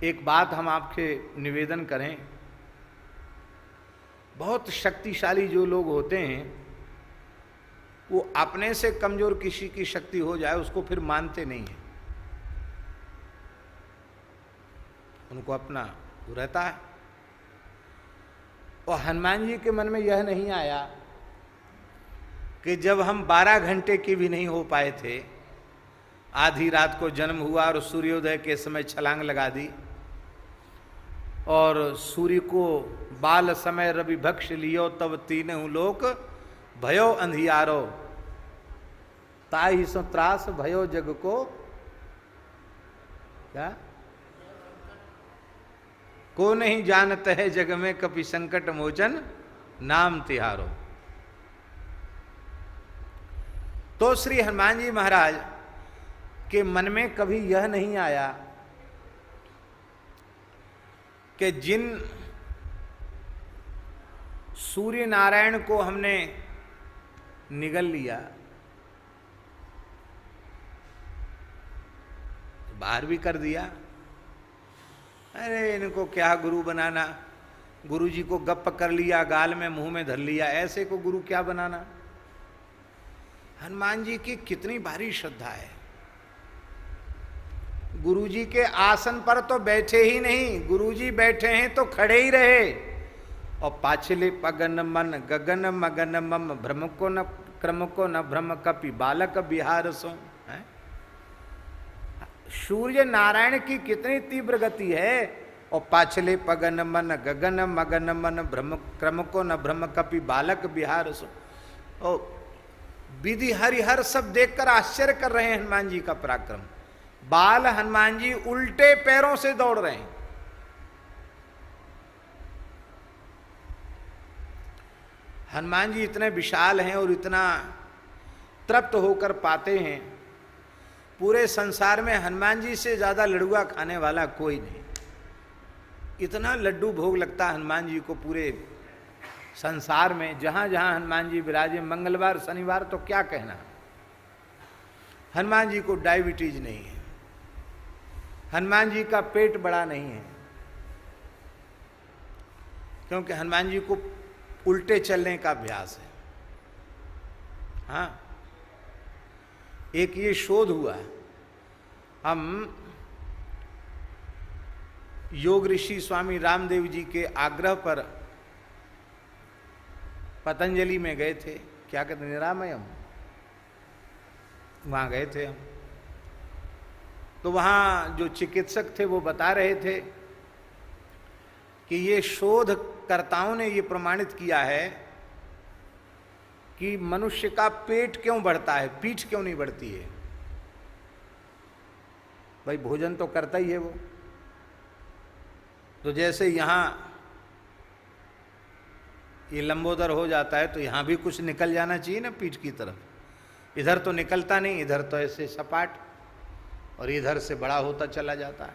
एक बात हम आपके निवेदन करें, बहुत शक्तिशाली जो लोग होते हैं वो अपने से कमजोर किसी की शक्ति हो जाए उसको फिर मानते नहीं है, उनको अपना वो रहता है। और हनुमान जी के मन में यह नहीं आया कि जब हम 12 घंटे की भी नहीं हो पाए थे, आधी रात को जन्म हुआ और सूर्योदय के समय छलांग लगा दी और सूर्य को बाल समय रवि भक्ष लियो तब तीनहु लोक भयो अंधियारो ताहि सो त्रास भयो जग को क्या को नहीं जानत है जग में कपि संकट मोचन नाम तिहारो। तो श्री हनुमान जी महाराज के मन में कभी यह नहीं आया कि जिन सूर्य नारायण को हमने निगल लिया, बाहर भी कर दिया, अरे इनको क्या गुरु बनाना, गुरु जी को गप कर लिया, गाल में मुंह में धर लिया, ऐसे को गुरु क्या बनाना। हनुमान जी की कितनी भारी श्रद्धा है, गुरु जी के आसन पर तो बैठे ही नहीं, गुरु जी बैठे हैं तो खड़े ही रहे। और पाछले पगन मन गगन मगन मम भ्रम को न क्रम को न भ्रम कपि बालक बिहार सो। सूर्य नारायण की कितनी तीव्र गति है। और पाछले पगन मन गगन मगन मन भ्रम क्रम को न भ्रम कपि बालक बिहार सो। और विधि हरिहर सब देखकर आश्चर्य कर रहे हैं हनुमान जी का पराक्रम। बाल हनुमान जी उल्टे पैरों से दौड़ रहे हैं। हनुमान जी इतने विशाल हैं और इतना तृप्त होकर पाते हैं, पूरे संसार में हनुमान जी से ज्यादा लड्डुआ खाने वाला कोई नहीं। इतना लड्डू भोग लगता है हनुमान जी को पूरे संसार में, जहां जहां हनुमान जी विराजे, मंगलवार शनिवार तो क्या कहना। हनुमान जी को डायबिटीज नहीं है, हनुमान जी का पेट बड़ा नहीं है, क्योंकि हनुमान जी को उल्टे चलने का अभ्यास है। हाँ, एक ये शोध हुआ, हम योग ऋषि स्वामी रामदेव जी के आग्रह पर पतंजलि में गए थे, क्या कहते हैं, निरामयम, वहां गए थे हम। तो वहाँ जो चिकित्सक थे वो बता रहे थे कि ये शोधकर्ताओं ने ये प्रमाणित किया है कि मनुष्य का पेट क्यों बढ़ता है, पीठ क्यों नहीं बढ़ती है। भाई भोजन तो करता ही है वो, तो जैसे यहाँ ये लंबोदर हो जाता है तो यहाँ भी कुछ निकल जाना चाहिए ना पीठ की तरफ। इधर तो निकलता नहीं, इधर तो ऐसे सपाट और इधर से बड़ा होता चला जाता है,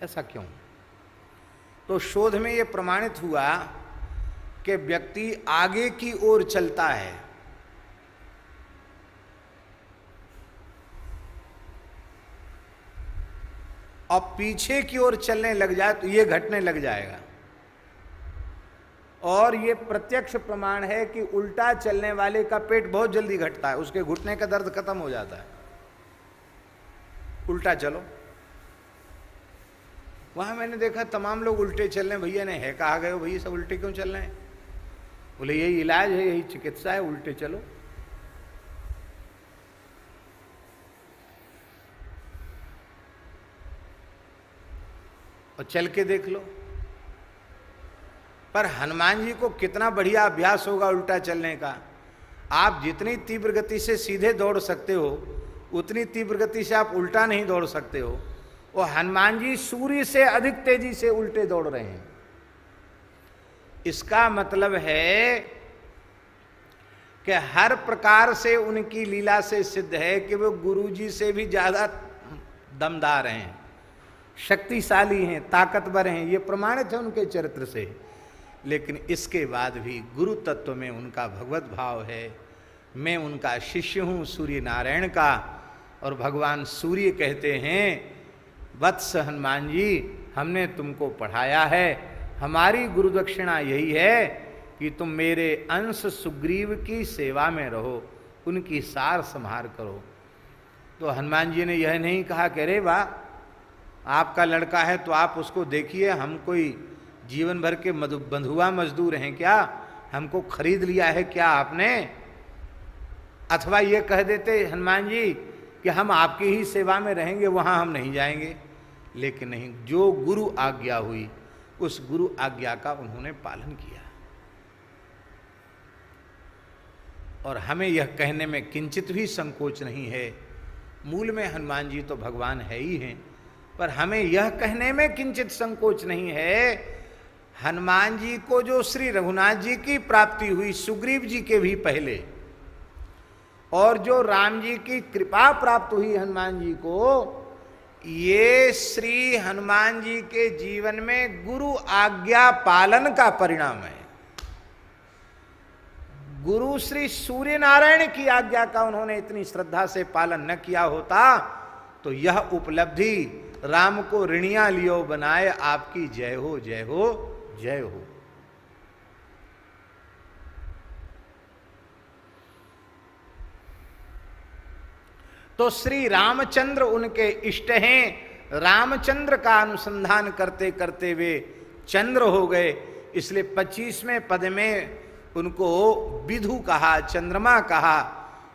ऐसा क्यों। तो शोध में ये प्रमाणित हुआ कि व्यक्ति आगे की ओर चलता है और पीछे की ओर चलने लग जाए तो ये घटने लग जाएगा। और ये प्रत्यक्ष प्रमाण है कि उल्टा चलने वाले का पेट बहुत जल्दी घटता है, उसके घुटने का दर्द खत्म हो जाता है। उल्टा चलो, वहां मैंने देखा तमाम लोग उल्टे चल रहे हैं। भैया ने है कहा गए हो भैया सब उल्टे क्यों चल रहे हैं? बोले यही इलाज है, यही चिकित्सा है, उल्टे चलो। और चल के देख लो। पर हनुमान जी को कितना बढ़िया अभ्यास होगा उल्टा चलने का। आप जितनी तीव्र गति से सीधे दौड़ सकते हो उतनी तीव्र गति से आप उल्टा नहीं दौड़ सकते हो। और हनुमान जी सूर्य से अधिक तेजी से उल्टे दौड़ रहे हैं। इसका मतलब है कि हर प्रकार से उनकी लीला से सिद्ध है कि वो गुरु जी से भी ज्यादा दमदार हैं, शक्तिशाली हैं, ताकतवर हैं। ये प्रमाणित है उनके चरित्र से। लेकिन इसके बाद भी गुरु तत्व में उनका भगवत भाव है। मैं उनका शिष्य हूँ सूर्य नारायण का। और भगवान सूर्य कहते हैं वत्स हनुमान जी, हमने तुमको पढ़ाया है, हमारी गुरु दक्षिणा यही है कि तुम मेरे अंश सुग्रीव की सेवा में रहो, उनकी सार संभार करो। तो हनुमान जी ने यह नहीं कहा कि अरे वाह, आपका लड़का है तो आप उसको देखिए, हम कोई जीवन भर के बंधुआ मजदूर हैं क्या, हमको खरीद लिया है क्या आपने। अथवा ये कह देते हनुमान जी कि हम आपकी ही सेवा में रहेंगे, वहाँ हम नहीं जाएंगे। लेकिन नहीं, जो गुरु आज्ञा हुई उस गुरु आज्ञा का उन्होंने पालन किया। और हमें यह कहने में किंचित भी संकोच नहीं है, मूल में हनुमान जी तो भगवान है ही हैं, पर हमें यह कहने में किंचित संकोच नहीं है, हनुमान जी को जो श्री रघुनाथ जी की प्राप्ति हुई सुग्रीव जी के भी पहले, और जो राम जी की कृपा प्राप्त हुई हनुमान जी को, ये श्री हनुमान जी के जीवन में गुरु आज्ञा पालन का परिणाम है। गुरु श्री सूर्य नारायण की आज्ञा का उन्होंने इतनी श्रद्धा से पालन न किया होता तो यह उपलब्धि राम को ऋणिया लियो बनाए, आपकी जय हो जय हो जय हो। तो श्री रामचंद्र उनके इष्ट हैं, रामचंद्र का अनुसंधान करते करते वे चंद्र हो गए, इसलिए 25वें पद में उनको विधु कहा, चंद्रमा कहा,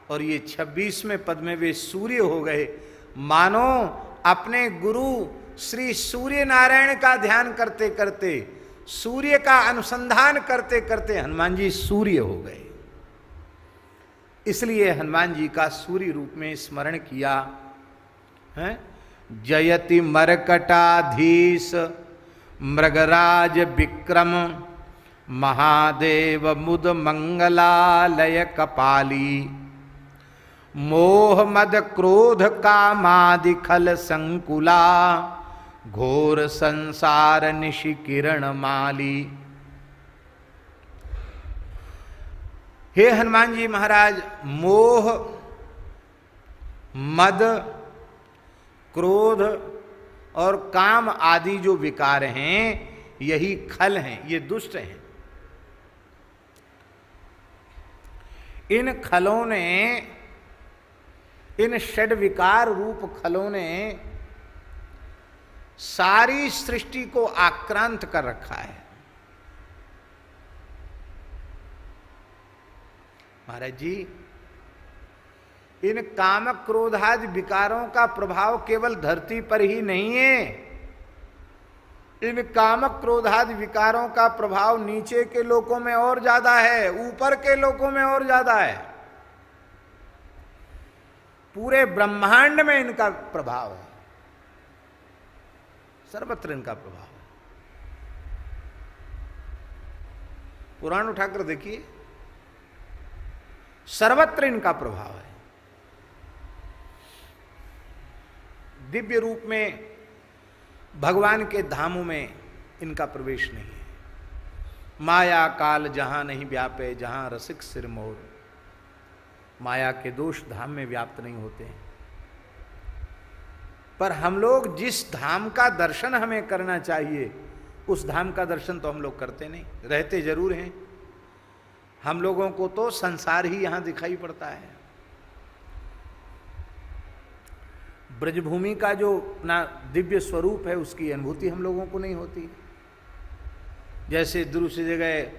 और ये 26वें पद में वे सूर्य हो गए। मानो अपने गुरु श्री सूर्य नारायण का ध्यान करते करते, सूर्य का अनुसंधान करते करते हनुमान जी सूर्य हो गए। इसलिए हनुमान जी का सूर्य रूप में स्मरण किया है। जयति मरकटाधीश मृगराज विक्रम महादेव मुद मंगलालय कपाली, मोह मद क्रोध कामादि खल संकुला, घोर संसार निशि किरण माली। हे हनुमान जी महाराज, मोह मद क्रोध और काम आदि जो विकार हैं यही खल हैं, ये दुष्ट हैं। इन खलों ने, इन षड विकार रूप खलों ने सारी सृष्टि को आक्रांत कर रखा है। महाराज जी, इन काम क्रोधादि विकारों का प्रभाव केवल धरती पर ही नहीं है, इन काम क्रोधादि विकारों का प्रभाव नीचे के लोकों में और ज्यादा है, ऊपर के लोकों में और ज्यादा है। पूरे ब्रह्मांड में इनका प्रभाव है, सर्वत्र इनका प्रभाव है। पुराण उठाकर देखिए, सर्वत्र इनका प्रभाव है। दिव्य रूप में भगवान के धामों में इनका प्रवेश नहीं है। माया काल जहां नहीं व्यापे, जहां रसिक सिर मोर, माया के दोष धाम में व्याप्त नहीं होते हैं। पर हम लोग जिस धाम का दर्शन हमें करना चाहिए उस धाम का दर्शन तो हम लोग करते नहीं, रहते जरूर हैं। हम लोगों को तो संसार ही यहां दिखाई पड़ता है। ब्रजभूमि का जो अपना दिव्य स्वरूप है उसकी अनुभूति हम लोगों को नहीं होती। जैसे दूसरी जगह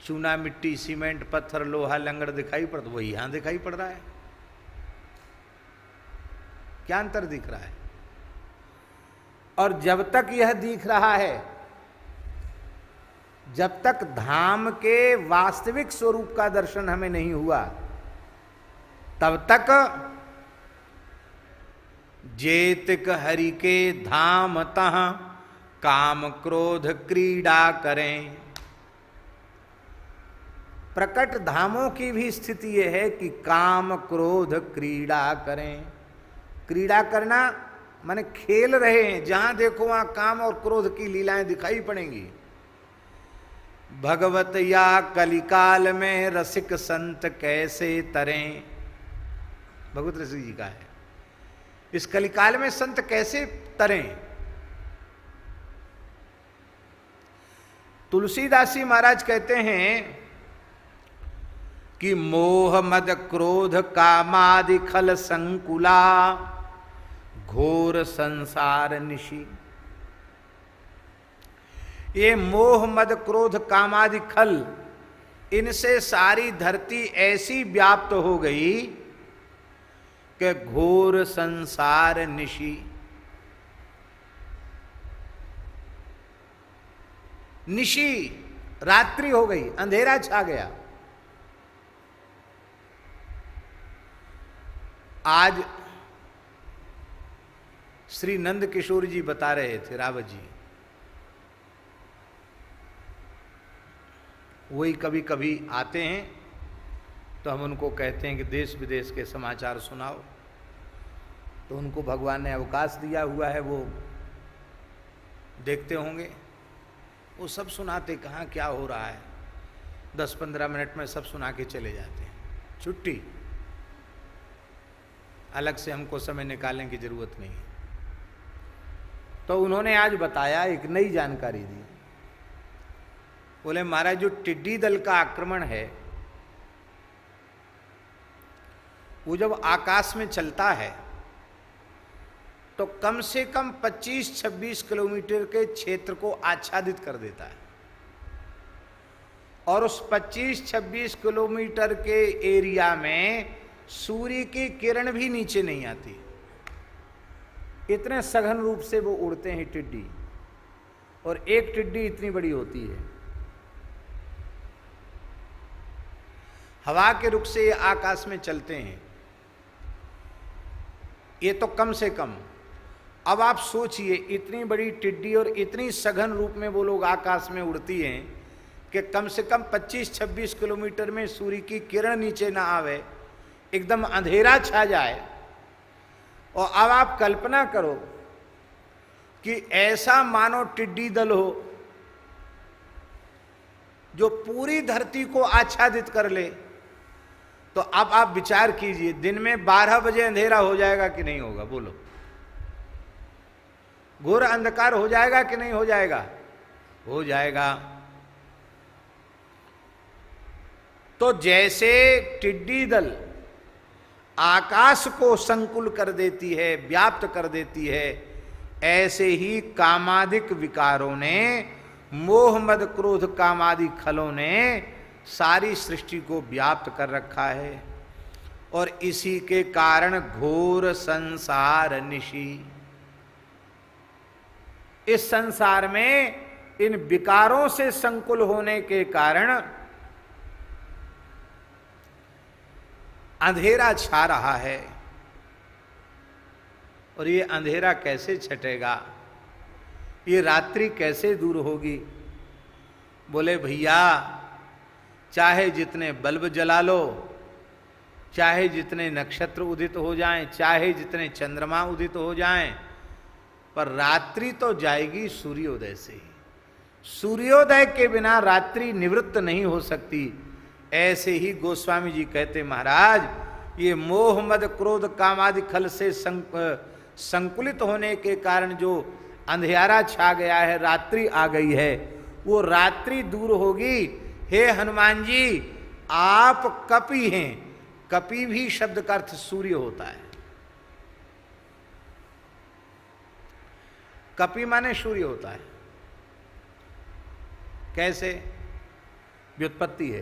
चूना मिट्टी सीमेंट पत्थर लोहा लंगड़ दिखाई पड़ता, वही यहां दिखाई पड़ रहा है। क्या अंतर दिख रहा है? और जब तक यह दिख रहा है, जब तक धाम के वास्तविक स्वरूप का दर्शन हमें नहीं हुआ, तब तक जेतिक हरि के धाम तह काम क्रोध क्रीड़ा करें। प्रकट धामों की भी स्थिति यह है कि काम क्रोध क्रीड़ा करें। क्रीड़ा करना माने खेल रहे हैं, जहां देखो वहां काम और क्रोध की लीलाएं दिखाई पड़ेंगी। भगवत या कलिकाल में रसिक संत कैसे तरें, भगवत रसिक जी का है। इस कलिकाल में संत कैसे तरें? तुलसीदास जी महाराज कहते हैं कि मोह मद क्रोध कामादि खल संकुला घोर संसार निशी। ये मोह मद क्रोध कामादि खल, इनसे सारी धरती ऐसी व्याप्त हो गई कि घोर संसार निशी। निशी रात्रि हो गई, अंधेरा छा गया। आज श्री नंद किशोर जी बता रहे थे, रावत जी, वही कभी कभी आते हैं तो हम उनको कहते हैं कि देश विदेश के समाचार सुनाओ, तो उनको भगवान ने अवकाश दिया हुआ है, वो देखते होंगे। वो सब सुनाते, कहाँ क्या हो रहा है, 10-15 मिनट में सब सुना के चले जाते हैं। छुट्टी, अलग से हमको समय निकालने की जरूरत नहीं। तो उन्होंने आज बताया, एक नई जानकारी दी। बोले महाराज, जो टिड्डी दल का आक्रमण है, वो जब आकाश में चलता है तो कम से कम 25-26 किलोमीटर के क्षेत्र को आच्छादित कर देता है, और उस 25-26 किलोमीटर के एरिया में सूर्य की किरण भी नीचे नहीं आती। इतने सघन रूप से वो उड़ते हैं टिड्डी, और एक टिड्डी इतनी बड़ी होती है। हवा के रुख से ये आकाश में चलते हैं, ये तो कम से कम। अब आप सोचिए, इतनी बड़ी टिड्डी और इतनी सघन रूप में वो लोग आकाश में उड़ती हैं कि कम से कम 25-26 किलोमीटर में सूर्य की किरण नीचे ना आवे, एकदम अंधेरा छा जाए। और अब आप कल्पना करो कि ऐसा मानो टिड्डी दल हो जो पूरी धरती को आच्छादित कर ले, तो अब आप विचार कीजिए, दिन में 12 बजे अंधेरा हो जाएगा कि नहीं होगा? बोलो, घोर अंधकार हो जाएगा कि नहीं हो जाएगा? हो जाएगा। तो जैसे टिड्डी दल आकाश को संकुल कर देती है, व्याप्त कर देती है, ऐसे ही कामादिक विकारों ने, मोह मद क्रोध कामादि खलों ने सारी सृष्टि को व्याप्त कर रखा है। और इसी के कारण घोर संसार निशी, इस संसार में इन विकारों से संकुल होने के कारण अंधेरा छा रहा है। और ये अंधेरा कैसे छटेगा? ये रात्रि कैसे दूर होगी? बोले भैया, चाहे जितने बल्ब जला लो, चाहे जितने नक्षत्र उदित हो जाएं, चाहे जितने चंद्रमा उदित हो जाएं, पर रात्रि तो जाएगी सूर्योदय से ही। सूर्योदय के बिना रात्रि निवृत्त नहीं हो सकती। ऐसे ही गोस्वामी जी कहते, महाराज, ये मोह मद क्रोध कामादि खल से संकुलित होने के कारण जो अंधेरा छा गया है, रात्रि आ गई है, वो रात्रि दूर होगी। हे हनुमान जी, आप कपि हैं। कपि भी शब्द का अर्थ सूर्य होता है। कपि माने सूर्य होता है। कैसे? व्युत्पत्ति है,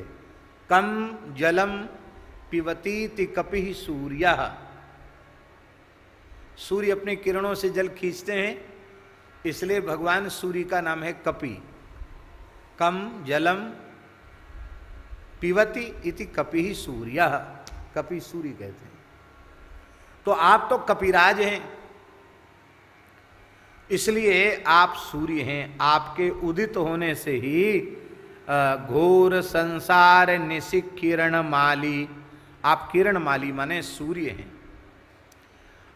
कम जलम पिबतीति कपिः सूर्यः। सूर्य अपनी किरणों से जल खींचते हैं, इसलिए भगवान सूर्य का नाम है कपि। कम जलम पिबति इति कपिः सूर्यः, कपि सूर्य कहते हैं। तो आप तो कपिराज हैं, इसलिए आप सूर्य हैं। आपके उदित होने से ही घोर संसार निशि किरण माली, आप किरण माली माने सूर्य हैं।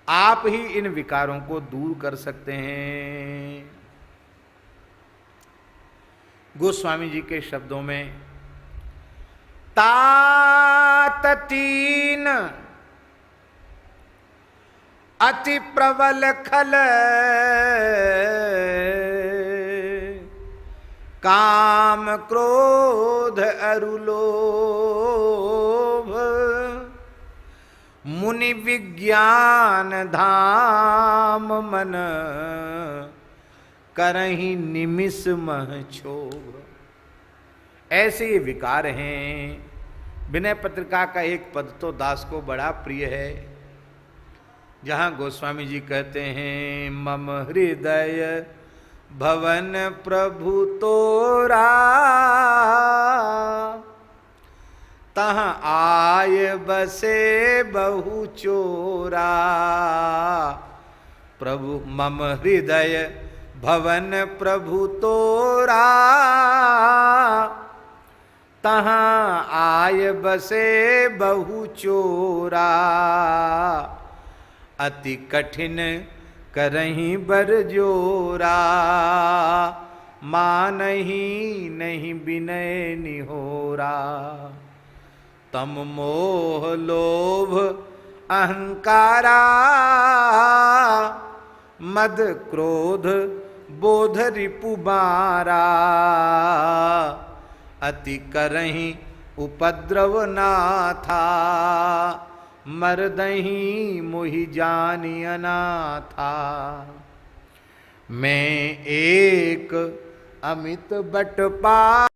आप ही इन विकारों को दूर कर सकते हैं। गोस्वामी जी के शब्दों में, तात तीन अति प्रबल खल काम क्रोध अरुलोभ मुनि विज्ञान धाम मन करहि निमिष मह क्षोभ। ऐसे ये विकार हैं। विनय पत्रिका का एक पद तो दास को बड़ा प्रिय है, जहां गोस्वामी जी कहते हैं मम हृदय भवन प्रभु तोरा तहाँ आय बसे बहु चोरा। प्रभु मम हृदय भवन प्रभु तोरा तहाँ आय बसे बहु चोरा। अति कठिन करहीं बर जोरा मानही नहीं विनय निहोरा। तम मोह लोभ अहंकारा मद क्रोध बोध रिपु बारा। अति करहीं उपद्रव नाथा मरदही मोहि जानि अनाथा। मैं एक अमित बट पा